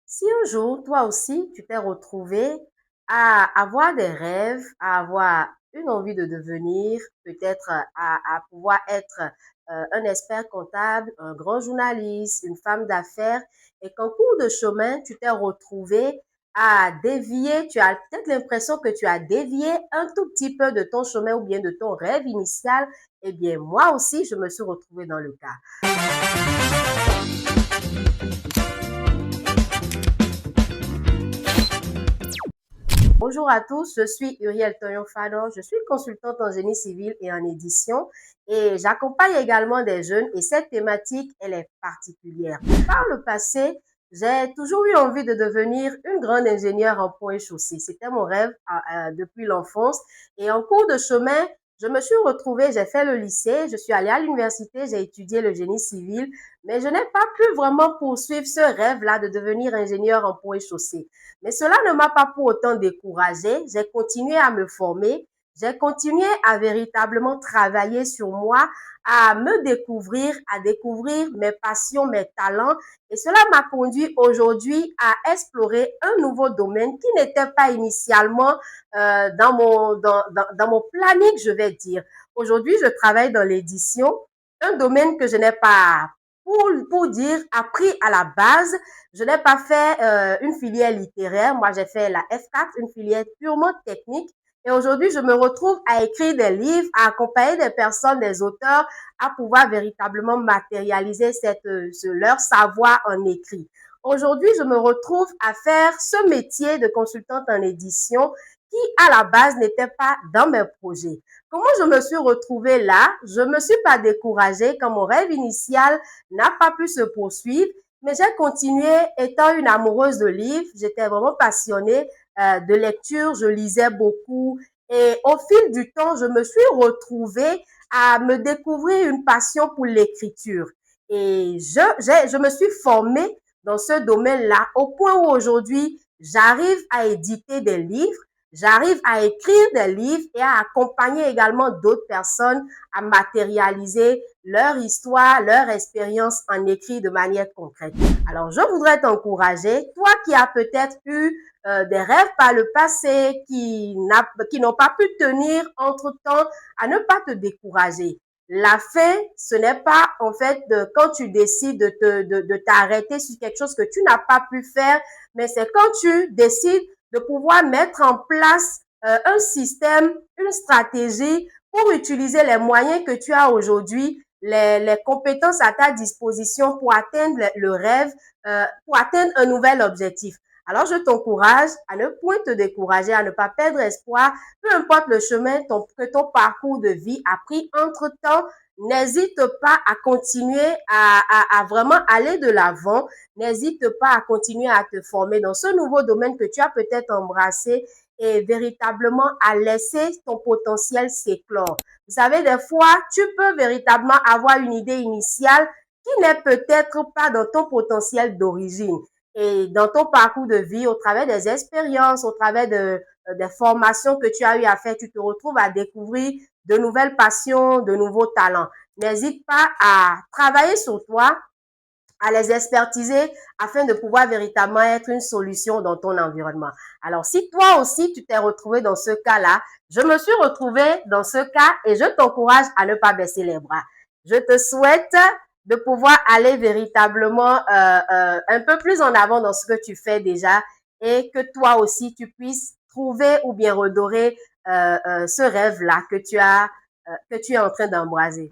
Si un jour, toi aussi, tu t'es retrouvé à avoir des rêves, à avoir une envie de devenir, peut-être à pouvoir être un expert comptable, un grand journaliste, une femme d'affaires, et qu'en cours de chemin, tu t'es retrouvé à dévier, tu as peut-être l'impression que tu as dévié un tout petit peu de ton chemin ou bien de ton rêve initial, eh bien, moi aussi, je me suis retrouvée dans le cas. Bonjour à tous, je suis Uriel Toyon-Fadon, je suis consultante en génie civil et en édition et j'accompagne également des jeunes et cette thématique, elle est particulière. Par le passé, j'ai toujours eu envie de devenir une grande ingénieure en ponts et chaussées. C'était mon rêve depuis l'enfance et en cours de chemin, je me suis retrouvée, j'ai fait le lycée, je suis allée à l'université, j'ai étudié le génie civil, mais je n'ai pas pu vraiment poursuivre ce rêve-là de devenir ingénieur en ponts et chaussées. Mais cela ne m'a pas pour autant découragée. J'ai continué à me former. J'ai continué à véritablement travailler sur moi, à me découvrir, à découvrir mes passions, mes talents. Et cela m'a conduit aujourd'hui à explorer un nouveau domaine qui n'était pas initialement dans mon planning, je vais dire. Aujourd'hui, je travaille dans l'édition, un domaine que je n'ai pas, pour dire, appris à la base. Je n'ai pas fait une filière littéraire. Moi, j'ai fait la F4, une filière purement technique. Et aujourd'hui, je me retrouve à écrire des livres, à accompagner des personnes, des auteurs, à pouvoir véritablement matérialiser leur savoir en écrit. Aujourd'hui, je me retrouve à faire ce métier de consultante en édition qui, à la base, n'était pas dans mes projets. Comment je me suis retrouvée là? Je ne me suis pas découragée quand mon rêve initial n'a pas pu se poursuivre. Mais j'ai continué étant une amoureuse de livres. J'étais vraiment passionnée de lecture. Je lisais beaucoup. Et au fil du temps, je me suis retrouvée à me découvrir une passion pour l'écriture. Et je me suis formée dans ce domaine-là au point où aujourd'hui, j'arrive à éditer des livres, j'arrive à écrire des livres et à accompagner également d'autres personnes à matérialiser leur histoire, leur expérience en écrit de manière concrète. Alors, je voudrais t'encourager, toi qui as peut-être eu des rêves par le passé qui n'ont pas pu tenir entre-temps, à ne pas te décourager. La fin, ce n'est pas en fait quand tu décides de t'arrêter sur quelque chose que tu n'as pas pu faire, mais c'est quand tu décides de pouvoir mettre en place un système, une stratégie pour utiliser les moyens que tu as aujourd'hui, les compétences à ta disposition pour atteindre le rêve, pour atteindre un nouvel objectif. Alors, je t'encourage à ne point te décourager, à ne pas perdre espoir, peu importe le chemin que ton parcours de vie a pris entre-temps. N'hésite pas à continuer à vraiment aller de l'avant. N'hésite pas à continuer à te former dans ce nouveau domaine que tu as peut-être embrassé et véritablement à laisser ton potentiel s'éclore. Vous savez, des fois, tu peux véritablement avoir une idée initiale qui n'est peut-être pas dans ton potentiel d'origine. Et dans ton parcours de vie, au travers des expériences, au travers des formations que tu as eu à faire, tu te retrouves à découvrir de nouvelles passions, de nouveaux talents. N'hésite pas à travailler sur toi, à les expertiser afin de pouvoir véritablement être une solution dans ton environnement. Alors, si toi aussi, tu t'es retrouvé dans ce cas-là, je me suis retrouvée dans ce cas et je t'encourage à ne pas baisser les bras. Je te souhaite de pouvoir aller véritablement un peu plus en avant dans ce que tu fais déjà et que toi aussi, tu puisses trouver ou bien redorer ce rêve-là que tu es en train d'embraser.